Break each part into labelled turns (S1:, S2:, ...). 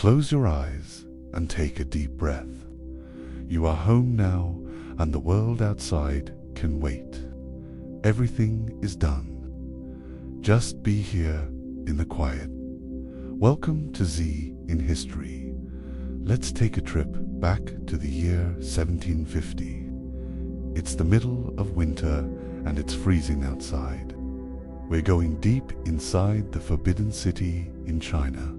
S1: Close your eyes and take a deep breath. You are home now, and the world outside can wait. Everything is done. Just be here in the quiet. Welcome to Z in History. Let's take a trip back to the year 1750. It's the middle of winter and it's freezing outside. We're going deep inside the Forbidden City in China,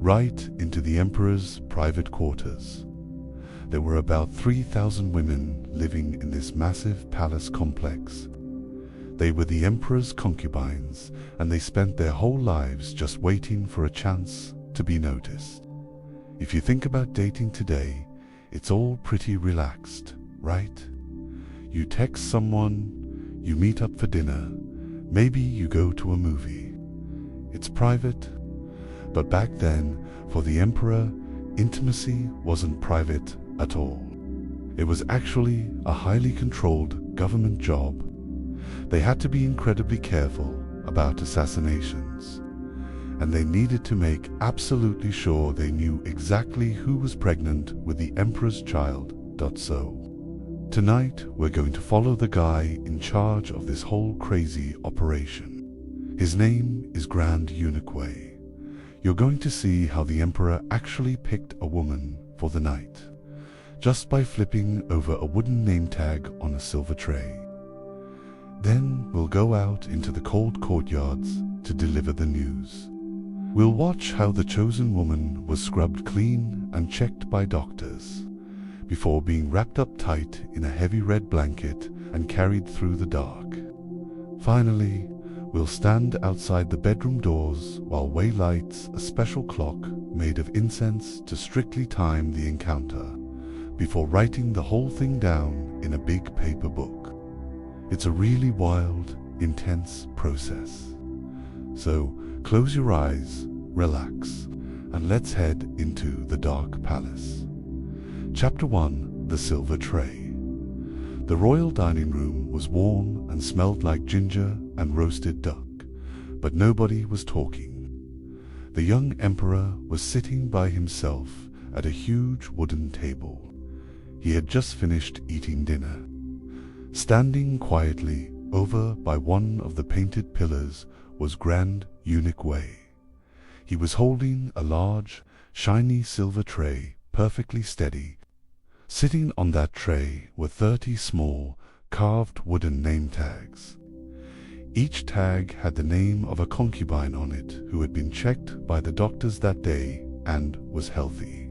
S1: right into the emperor's private quarters. There were about 3,000 women living in this massive palace complex. They were the emperor's concubines, and they spent their whole lives just waiting for a chance to be noticed. If you think about dating today, it's all pretty relaxed, right? You text someone, you meet up for dinner, maybe you go to a movie. It's private, but back then, for the emperor, intimacy wasn't private at all. It was actually a highly controlled government job. They had to be incredibly careful about assassinations, and they needed to make absolutely sure they knew exactly who was pregnant with the emperor's child. So, tonight we're going to follow the guy in charge of this whole crazy operation. His name is Grand Eunuch Wei. You're going to see how the emperor actually picked a woman for the night, just by flipping over a wooden name tag on a silver tray. Then we'll go out into the cold courtyards to deliver the news. We'll watch how the chosen woman was scrubbed clean and checked by doctors, before being wrapped up tight in a heavy red blanket and carried through the dark. Finally, we'll stand outside the bedroom doors while Wei lights a special clock made of incense to strictly time the encounter, before writing the whole thing down in a big paper book. It's a really wild, intense process. So close your eyes, relax, and let's head into the dark palace. Chapter 1: The Silver Tray. The royal dining room was warm and smelled like ginger and roasted duck, but nobody was talking. The young emperor was sitting by himself at a huge wooden table. He had just finished eating dinner. Standing quietly over by one of the painted pillars was Grand Eunuch Wei. He was holding a large, shiny silver tray, perfectly steady. Sitting on that tray were 30 small, carved wooden name tags. Each tag had the name of a concubine on it who had been checked by the doctors that day and was healthy.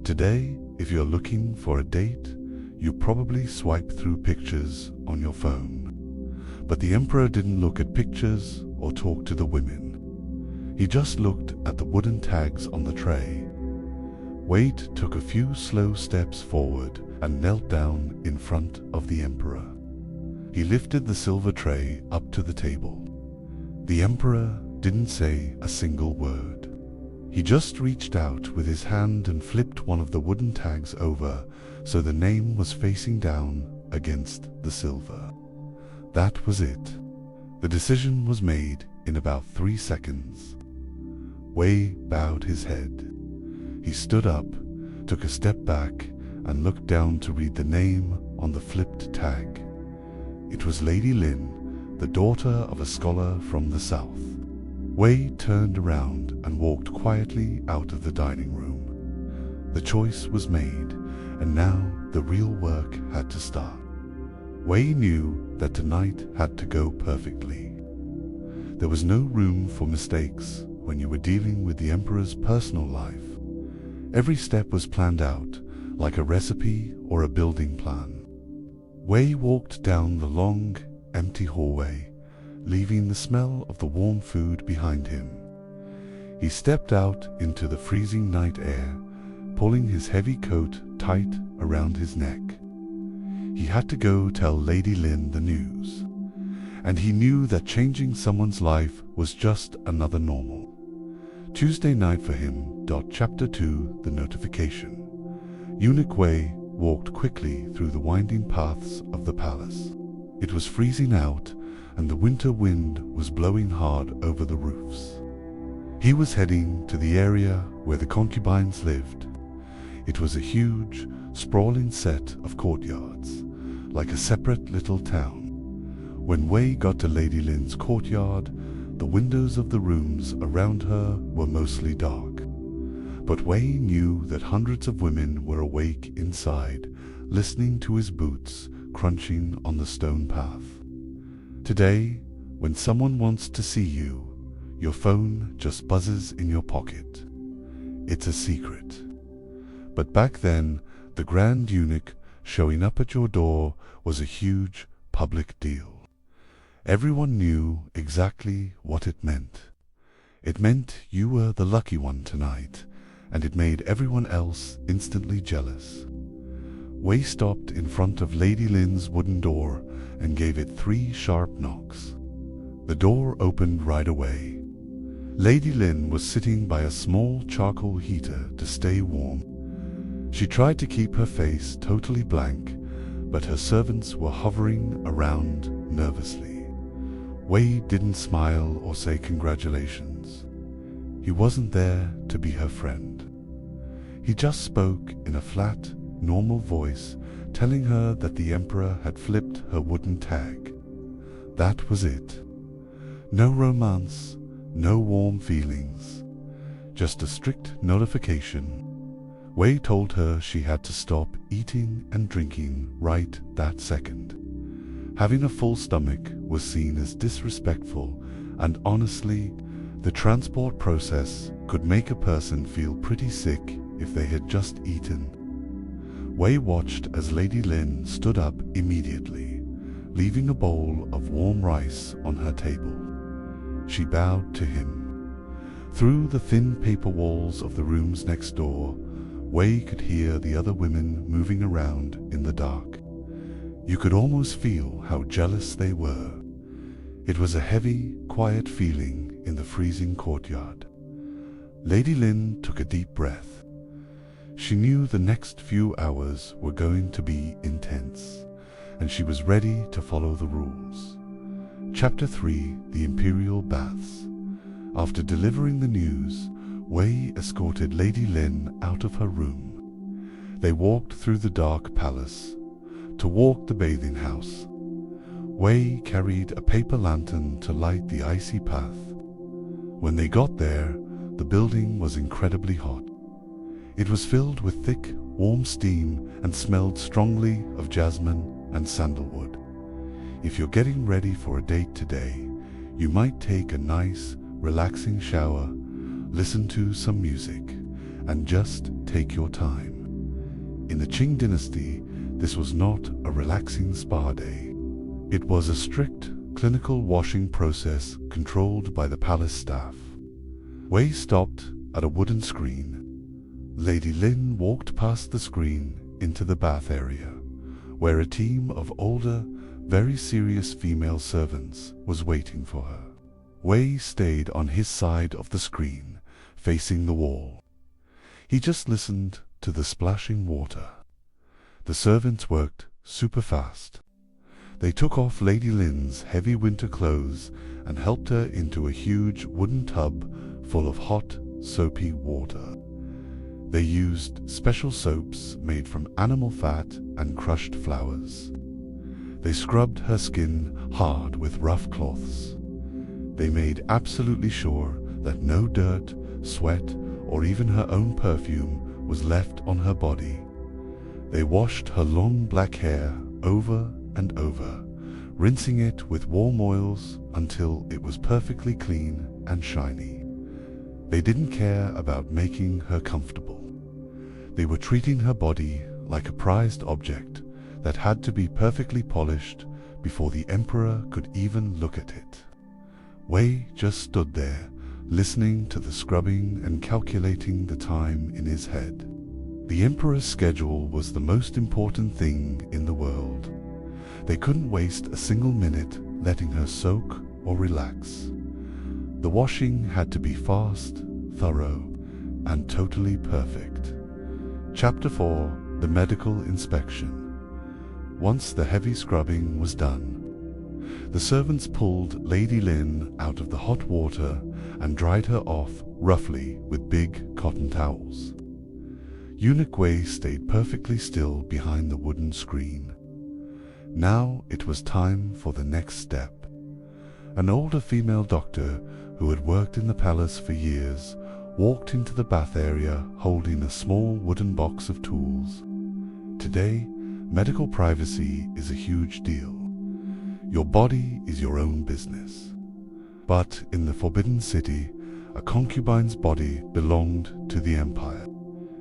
S1: Today, if you're looking for a date, you probably swipe through pictures on your phone. But the emperor didn't look at pictures or talk to the women. He just looked at the wooden tags on the tray. Wei took a few slow steps forward and knelt down in front of the emperor. He lifted the silver tray up to the table. The emperor didn't say a single word. He just reached out with his hand and flipped one of the wooden tags over so the name was facing down against the silver. That was it. The decision was made in about 3 seconds. Wei bowed his head. He stood up, took a step back, and looked down to read the name on the flipped tag. It was Lady Lin, the daughter of a scholar from the south. Wei turned around and walked quietly out of the dining room. The choice was made, and now the real work had to start. Wei knew that tonight had to go perfectly. There was no room for mistakes when you were dealing with the emperor's personal life. Every step was planned out, like a recipe or a building plan. Wei walked down the long, empty hallway, leaving the smell of the warm food behind him. He stepped out into the freezing night air, pulling his heavy coat tight around his neck. He had to go tell Lady Lin the news, and he knew that changing someone's life was just another normal. Tuesday night for him. Chapter 2: The Notification. Eunuch Wei walked quickly through the winding paths of the palace. It was freezing out, and the winter wind was blowing hard over the roofs. He was heading to the area where the concubines lived. It was a huge, sprawling set of courtyards, like a separate little town. When Wei got to Lady Lin's courtyard, the windows of the rooms around her were mostly dark. But Wei knew that hundreds of women were awake inside, listening to his boots crunching on the stone path. Today, when someone wants to see you, your phone just buzzes in your pocket. It's a secret. But back then, the Grand Eunuch showing up at your door was a huge public deal. Everyone knew exactly what it meant. It meant you were the lucky one tonight, and it made everyone else instantly jealous. Wei stopped in front of Lady Lin's wooden door and gave it 3 sharp knocks. The door opened right away. Lady Lin was sitting by a small charcoal heater to stay warm. She tried to keep her face totally blank, but her servants were hovering around nervously. Wei didn't smile or say congratulations. He wasn't there to be her friend. He just spoke in a flat, normal voice, telling her that the Emperor had flipped her wooden tag. That was it. No romance, no warm feelings, just a strict notification. Wei told her she had to stop eating and drinking right that second. Having a full stomach was seen as disrespectful, and honestly, the transport process could make a person feel pretty sick if they had just eaten. Wei watched as Lady Lin stood up immediately, leaving a bowl of warm rice on her table. She bowed to him. Through the thin paper walls of the rooms next door, Wei could hear the other women moving around in the dark. You could almost feel how jealous they were. It was a heavy, quiet feeling in the freezing courtyard. Lady Lin took a deep breath. She knew the next few hours were going to be intense, and she was ready to follow the rules. Chapter 3: The Imperial Baths. After delivering the news, Wei escorted Lady Lin out of her room. They walked through the dark palace. To walk the bathing house, Wei carried a paper lantern to light the icy path. When they got there, the building was incredibly hot. It was filled with thick, warm steam and smelled strongly of jasmine and sandalwood. If you're getting ready for a date today, you might take a nice, relaxing shower, listen to some music, and just take your time. In the Qing Dynasty, this was not a relaxing spa day. It was a strict, clinical washing process controlled by the palace staff. Wei stopped at a wooden screen. Lady Lin walked past the screen into the bath area, where a team of older, very serious female servants was waiting for her. Wei stayed on his side of the screen, facing the wall. He just listened to the splashing water. The servants worked super fast. They took off Lady Lin's heavy winter clothes and helped her into a huge wooden tub full of hot, soapy water. They used special soaps made from animal fat and crushed flowers. They scrubbed her skin hard with rough cloths. They made absolutely sure that no dirt, sweat, or even her own perfume was left on her body. They washed her long black hair over and over, rinsing it with warm oils until it was perfectly clean and shiny. They didn't care about making her comfortable. They were treating her body like a prized object that had to be perfectly polished before the Emperor could even look at it. Wei just stood there, listening to the scrubbing and calculating the time in his head. The Emperor's schedule was the most important thing in the world. They couldn't waste a single minute letting her soak or relax. The washing had to be fast, thorough, and totally perfect. Chapter 4: The Medical Inspection. Once the heavy scrubbing was done, the servants pulled Lady Lin out of the hot water and dried her off roughly with big cotton towels. Eunuch Wei stayed perfectly still behind the wooden screen. Now it was time for the next step. An older female doctor who had worked in the palace for years walked into the bath area holding a small wooden box of tools. Today, medical privacy is a huge deal. Your body is your own business. But in the Forbidden City, a concubine's body belonged to the empire.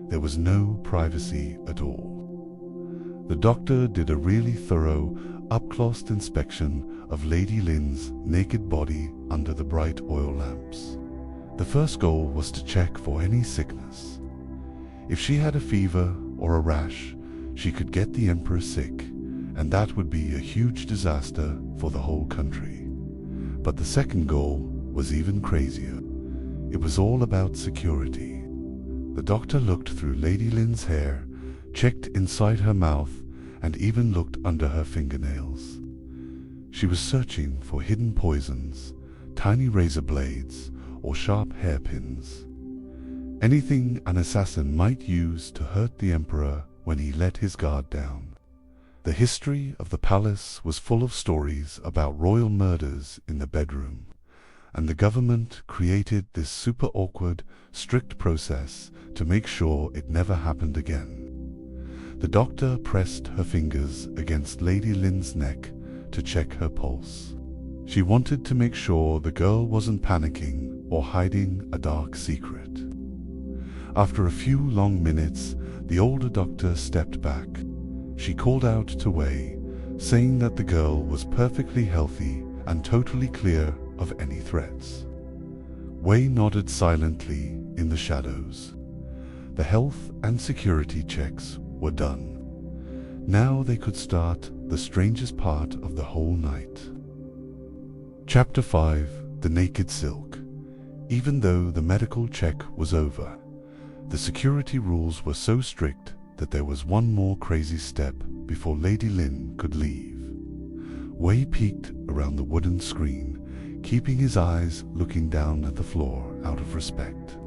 S1: There was no privacy at all. The doctor did a really thorough, up-close inspection of Lady Lin's naked body under the bright oil lamps. The first goal was to check for any sickness. If she had a fever or a rash, she could get the emperor sick, and that would be a huge disaster for the whole country. But the second goal was even crazier. It was all about security. The doctor looked through Lady Lin's hair, checked inside her mouth, and even looked under her fingernails. She was searching for hidden poisons, tiny razor blades, or sharp hairpins. Anything an assassin might use to hurt the emperor when he let his guard down. The history of the palace was full of stories about royal murders in the bedroom, and the government created this super awkward, strict process to make sure it never happened again. The doctor pressed her fingers against Lady Lin's neck to check her pulse. She wanted to make sure the girl wasn't panicking or hiding a dark secret. After a few long minutes, the older doctor stepped back. She called out to Wei, saying that the girl was perfectly healthy and totally clear of any threats. Wei nodded silently in the shadows. The health and security checks were done. Now they could start the strangest part of the whole night. Chapter 5: The Naked Silk. Even though the medical check was over, the security rules were so strict that there was one more crazy step before Lady Lin could leave. Wei peeked around the wooden screen, keeping his eyes looking down at the floor out of respect.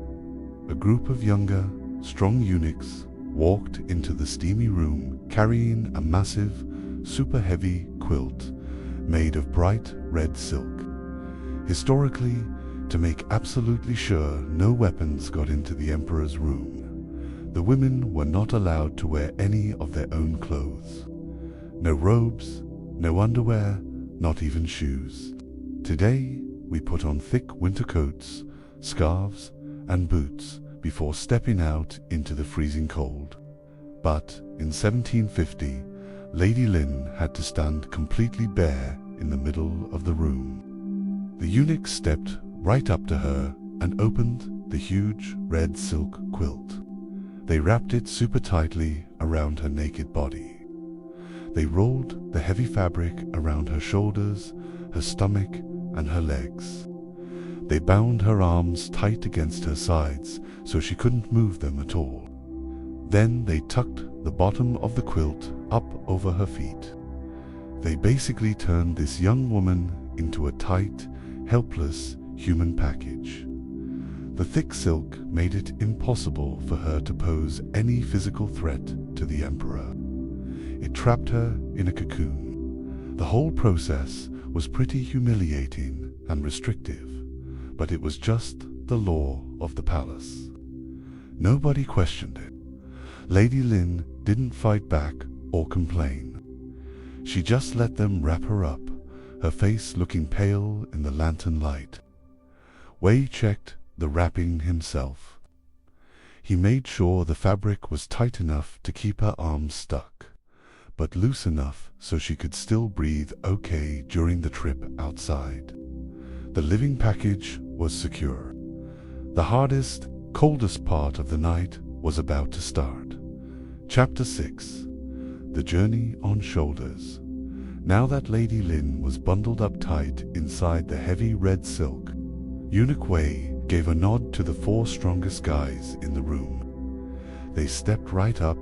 S1: A group of younger, strong eunuchs walked into the steamy room carrying a massive, super heavy quilt made of bright red silk. Historically, to make absolutely sure no weapons got into the emperor's room, the women were not allowed to wear any of their own clothes. No robes, no underwear, not even shoes. Today, we put on thick winter coats, scarves, and boots before stepping out into the freezing cold. But in 1750, Lady Lin had to stand completely bare in the middle of the room. The eunuch stepped right up to her and opened the huge red silk quilt. They wrapped it super tightly around her naked body. They rolled the heavy fabric around her shoulders, her stomach, and her legs. They bound her arms tight against her sides so she couldn't move them at all. Then they tucked the bottom of the quilt up over her feet. They basically turned this young woman into a tight, helpless human package. The thick silk made it impossible for her to pose any physical threat to the emperor. It trapped her in a cocoon. The whole process was pretty humiliating and restrictive, but it was just the law of the palace. Nobody questioned it. Lady Lin didn't fight back or complain. She just let them wrap her up, her face looking pale in the lantern light. Wei checked the wrapping himself. He made sure the fabric was tight enough to keep her arms stuck, but loose enough so she could still breathe okay during the trip outside. The living package was secure. The hardest, coldest part of the night was about to start. Chapter 6: The Journey on Shoulders. Now that Lady Lin was bundled up tight inside the heavy red silk, Eunuch Wei gave a nod to the 4 strongest guys in the room. They stepped right up,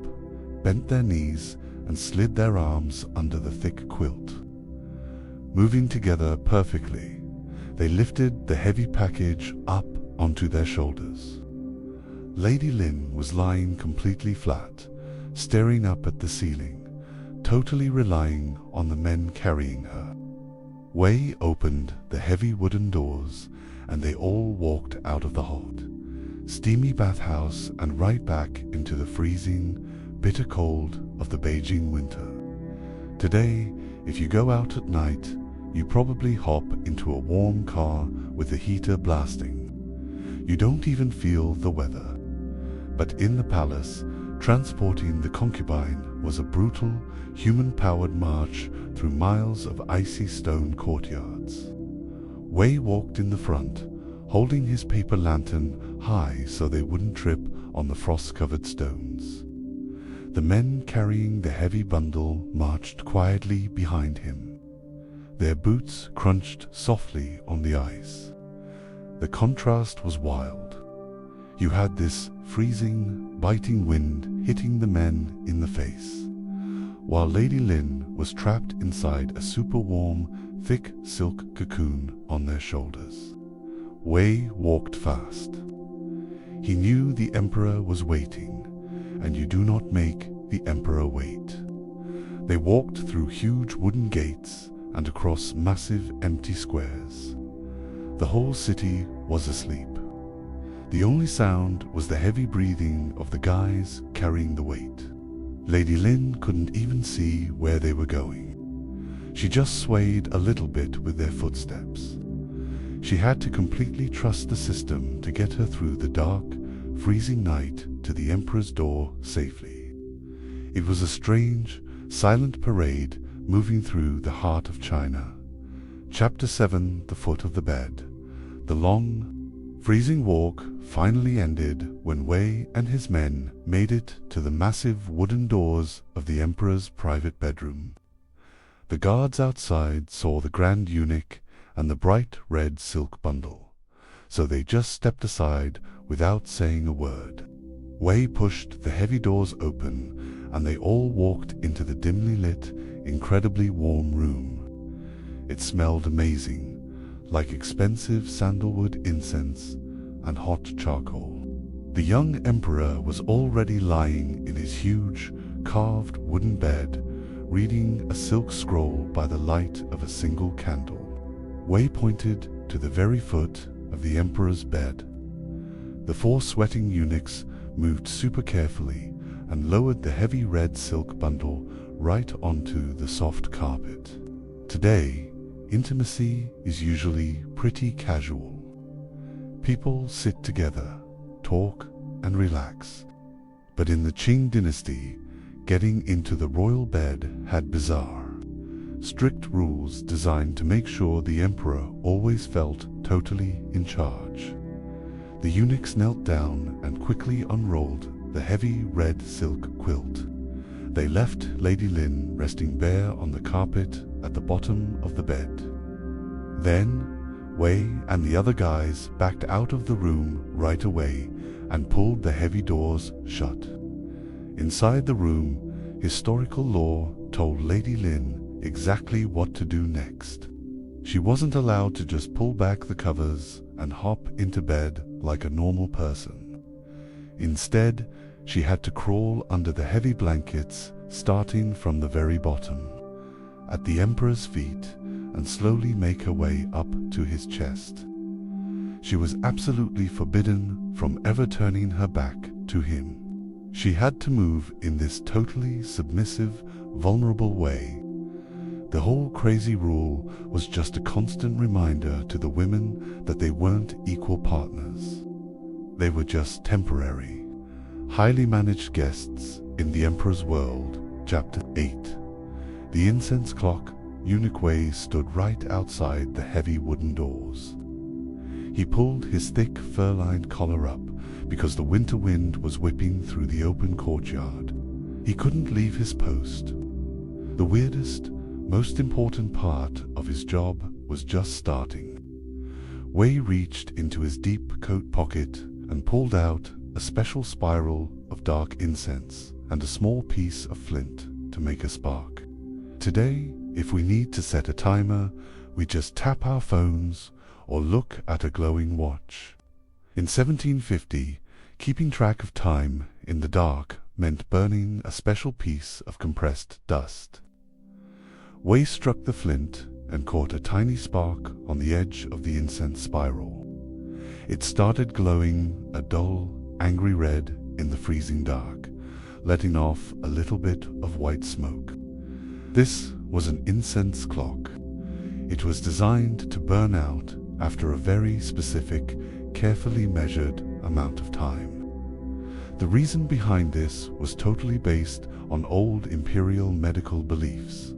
S1: bent their knees, and slid their arms under the thick quilt. Moving together perfectly, they lifted the heavy package up onto their shoulders. Lady Lin was lying completely flat, staring up at the ceiling, totally relying on the men carrying her. Wei opened the heavy wooden doors, and they all walked out of the hot, steamy bathhouse and right back into the freezing, bitter cold of the Beijing winter. Today, if you go out at night, you probably hop into a warm car with the heater blasting. You don't even feel the weather. But in the palace, transporting the concubine was a brutal, human-powered march through miles of icy stone courtyards. Wei walked in the front, holding his paper lantern high so they wouldn't trip on the frost-covered stones. The men carrying the heavy bundle marched quietly behind him. Their boots crunched softly on the ice. The contrast was wild. You had this freezing, biting wind hitting the men in the face, while Lady Lin was trapped inside a super warm, thick silk cocoon on their shoulders. Wei walked fast. He knew the emperor was waiting, and you do not make the emperor wait. They walked through huge wooden gates and across massive empty squares. The whole city was asleep. The only sound was the heavy breathing of the guys carrying the weight. Lady Lin couldn't even see where they were going. She just swayed a little bit with their footsteps. She had to completely trust the system to get her through the dark, freezing night to the emperor's door safely. It was a strange, silent parade moving through the heart of China. Chapter 7: The Foot of the Bed. The long, freezing walk finally ended when Wei and his men made it to the massive wooden doors of the emperor's private bedroom. The guards outside saw the grand eunuch and the bright red silk bundle, so they just stepped aside without saying a word. Wei pushed the heavy doors open, and they all walked into the dimly lit, incredibly warm room. It smelled amazing, like expensive sandalwood incense and hot charcoal. The young emperor was already lying in his huge, carved wooden bed, reading a silk scroll by the light of a single candle. Wei pointed to the very foot of the emperor's bed. The 4 sweating eunuchs moved super carefully and lowered the heavy red silk bundle right onto the soft carpet. Today, intimacy is usually pretty casual. People sit together, talk, and relax. But in the Qing Dynasty, getting into the royal bed had bizarre, strict rules designed to make sure the emperor always felt totally in charge. The eunuchs knelt down and quickly unrolled the heavy red silk quilt. They left Lady Lin resting bare on the carpet at the bottom of the bed. Then, Wei and the other guys backed out of the room right away and pulled the heavy doors shut. Inside the room, historical law told Lady Lin exactly what to do next. She wasn't allowed to just pull back the covers and hop into bed like a normal person. Instead, she had to crawl under the heavy blankets, starting from the very bottom, at the emperor's feet, and slowly make her way up to his chest. She was absolutely forbidden from ever turning her back to him. She had to move in this totally submissive, vulnerable way. The whole crazy rule was just a constant reminder to the women that they weren't equal partners. They were just temporary, highly managed guests in the emperor's world. Chapter 8. The incense clock. Eunuch Wei stood right outside the heavy wooden doors. He pulled his thick fur-lined collar up because the winter wind was whipping through the open courtyard. He couldn't leave his post. The weirdest, most important part of his job was just starting. Wei reached into his deep coat pocket and pulled out a special spiral of dark incense and a small piece of flint to make a spark. Today, if we need to set a timer, we just tap our phones or look at a glowing watch. In 1750, keeping track of time in the dark meant burning a special piece of compressed dust. Wei struck the flint and caught a tiny spark on the edge of the incense spiral. It started glowing a dull, angry red in the freezing dark, letting off a little bit of white smoke. This was an incense clock. It was designed to burn out after a very specific, carefully measured amount of time. The reason behind this was totally based on old imperial medical beliefs.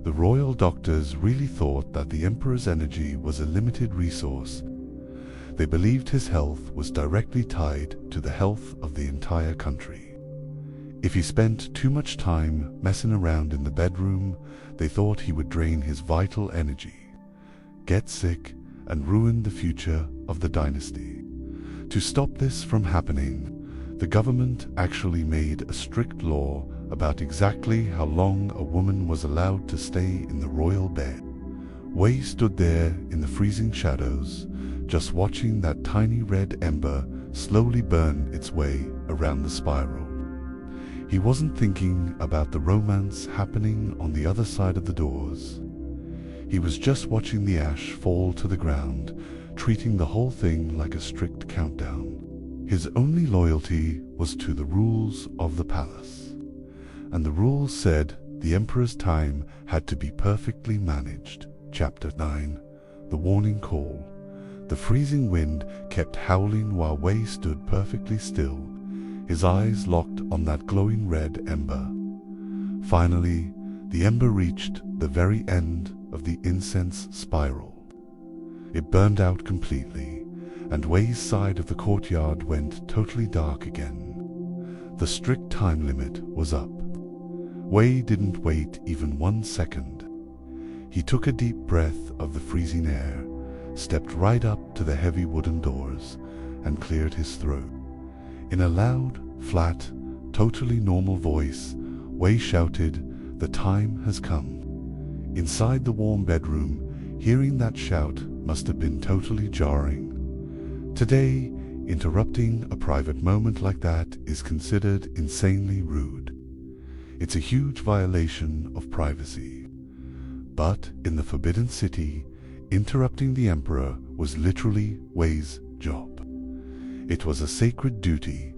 S1: The royal doctors really thought that the emperor's energy was a limited resource. They believed his health was directly tied to the health of the entire country. If he spent too much time messing around in the bedroom, they thought he would drain his vital energy, get sick, and ruin the future of the dynasty. To stop this from happening, the government actually made a strict law about exactly how long a woman was allowed to stay in the royal bed. Wei stood there in the freezing shadows, just watching that tiny red ember slowly burn its way around the spiral. He wasn't thinking about the romance happening on the other side of the doors. He was just watching the ash fall to the ground, treating the whole thing like a strict countdown. His only loyalty was to the rules of the palace. And the rules said the emperor's time had to be perfectly managed. Chapter 9. The Warning Call. The freezing wind kept howling while Wei stood perfectly still, his eyes locked on that glowing red ember. Finally, the ember reached the very end of the incense spiral. It burned out completely, and Wei's side of the courtyard went totally dark again. The strict time limit was up. Wei didn't wait even 1 second. He took a deep breath of the freezing air, stepped right up to the heavy wooden doors, and cleared his throat. In a loud, flat, totally normal voice, Wei shouted, "The time has come." Inside the warm bedroom, hearing that shout must have been totally jarring. Today, interrupting a private moment like that is considered insanely rude. It's a huge violation of privacy. But in the Forbidden City, interrupting the emperor was literally Wei's job. It was a sacred duty.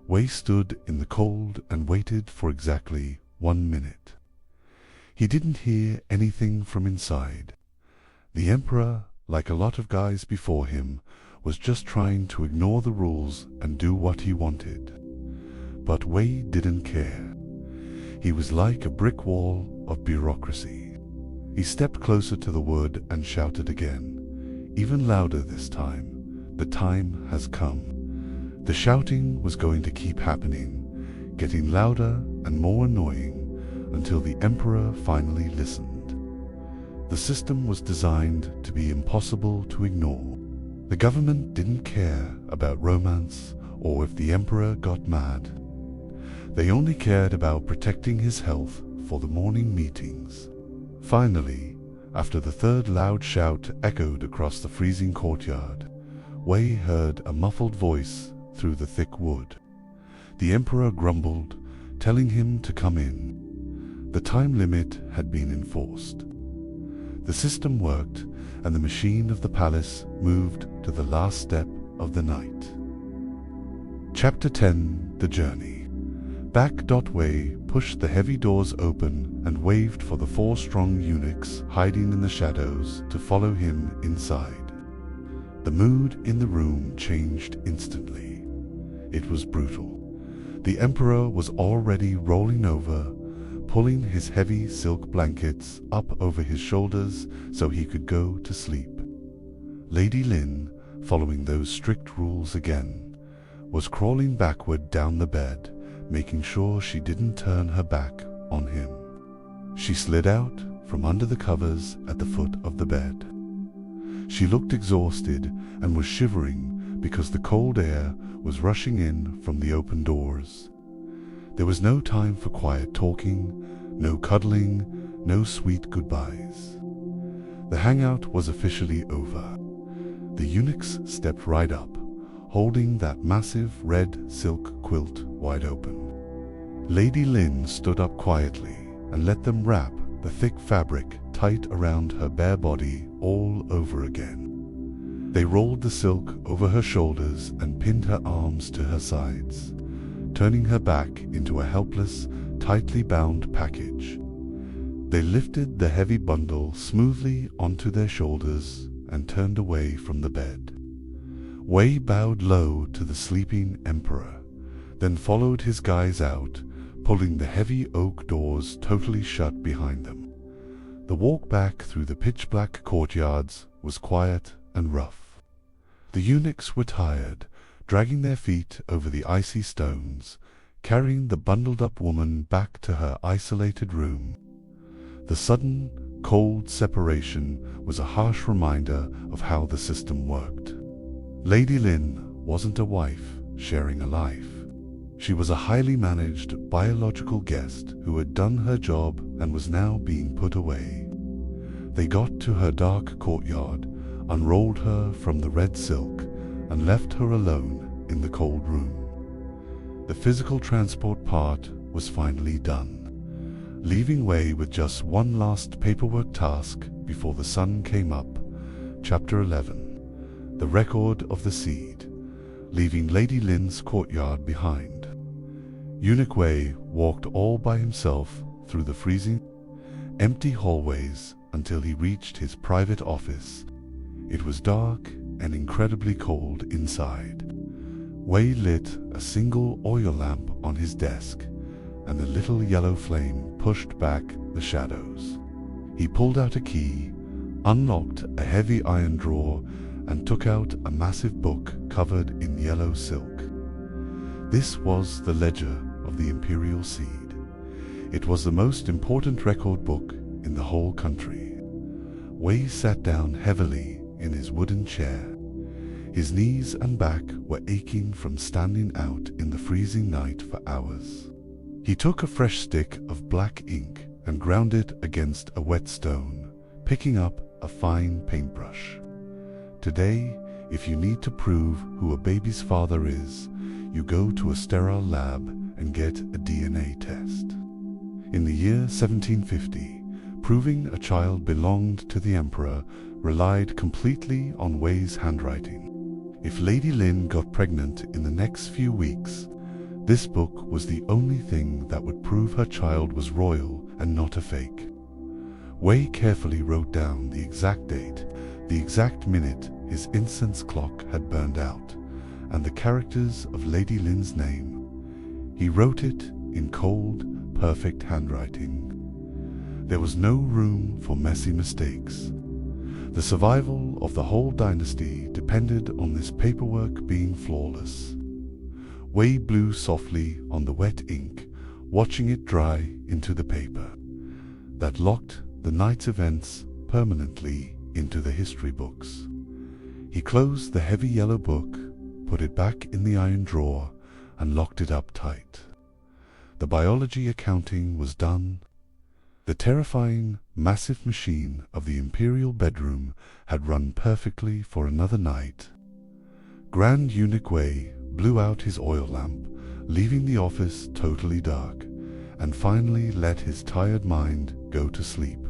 S1: Wei stood in the cold and waited for exactly 1 minute. He didn't hear anything from inside. The emperor, like a lot of guys before him, was just trying to ignore the rules and do what he wanted. But Wei didn't care. He was like a brick wall of bureaucracy. He stepped closer to the wood and shouted again, even louder this time, "The time has come." The shouting was going to keep happening, getting louder and more annoying, until the emperor finally listened. The system was designed to be impossible to ignore. The government didn't care about romance or if the emperor got mad. They only cared about protecting his health for the morning meetings. Finally, after the third loud shout echoed across the freezing courtyard, Wei heard a muffled voice through the thick wood. The emperor grumbled, telling him to come in. The time limit had been enforced. The system worked, and the machine of the palace moved to the last step of the night. Chapter 10. The Journey. Wei pushed the heavy doors open and waved for the 4 strong eunuchs hiding in the shadows to follow him inside. The mood in the room changed instantly. It was brutal. The emperor was already rolling over, pulling his heavy silk blankets up over his shoulders so he could go to sleep. Lady Lin, following those strict rules again, was crawling backward down the bed, making sure she didn't turn her back on him. She slid out from under the covers at the foot of the bed. She looked exhausted and was shivering because the cold air was rushing in from the open doors. There was no time for quiet talking, no cuddling, no sweet goodbyes. The hangout was officially over. The eunuchs stepped right up, holding that massive red silk quilt wide open. Lady Lin stood up quietly and let them wrap the thick fabric tight around her bare body all over again. They rolled the silk over her shoulders and pinned her arms to her sides, turning her back into a helpless, tightly bound package. They lifted the heavy bundle smoothly onto their shoulders and turned away from the bed. Wei bowed low to the sleeping emperor, then followed his guys out, pulling the heavy oak doors totally shut behind them. The walk back through the pitch-black courtyards was quiet and rough. The eunuchs were tired, dragging their feet over the icy stones, carrying the bundled-up woman back to her isolated room. The sudden, cold separation was a harsh reminder of how the system worked. Lady Lin wasn't a wife sharing a life. She was a highly managed biological guest who had done her job and was now being put away. They got to her dark courtyard, unrolled her from the red silk, and left her alone in the cold room. The physical transport part was finally done, leaving Wei with just one last paperwork task before the sun came up. Chapter 11. The Record of the Seed, leaving Lady Lin's courtyard behind. Eunuch Wei walked all by himself through the freezing, empty hallways until he reached his private office. It was dark and incredibly cold inside. Wei lit a single oil lamp on his desk, and the little yellow flame pushed back the shadows. He pulled out a key, unlocked a heavy iron drawer, and took out a massive book covered in yellow silk. This was the ledger of the imperial seed. It was the most important record book in the whole country. Wei sat down heavily in his wooden chair. His knees and back were aching from standing out in the freezing night for hours. He took a fresh stick of black ink and ground it against a wet stone, picking up a fine paintbrush. Today, if you need to prove who a baby's father is, you go to a sterile lab and get a DNA test. In the year 1750, proving a child belonged to the emperor relied completely on Wei's handwriting. If Lady Lin got pregnant in the next few weeks, this book was the only thing that would prove her child was royal and not a fake. Wei carefully wrote down the exact date, the exact minute his incense clock had burned out, and the characters of Lady Lin's name. He wrote it in cold, perfect handwriting. There was no room for messy mistakes. The survival of the whole dynasty depended on this paperwork being flawless. Wei blew softly on the wet ink, watching it dry into the paper. That locked the night's events permanently into the history books. He closed the heavy yellow book, put it back in the iron drawer, and locked it up tight. The biology accounting was done. The terrifying, massive machine of the imperial bedroom had run perfectly for another night. Grand Eunuch Wei blew out his oil lamp, leaving the office totally dark, and finally let his tired mind go to sleep.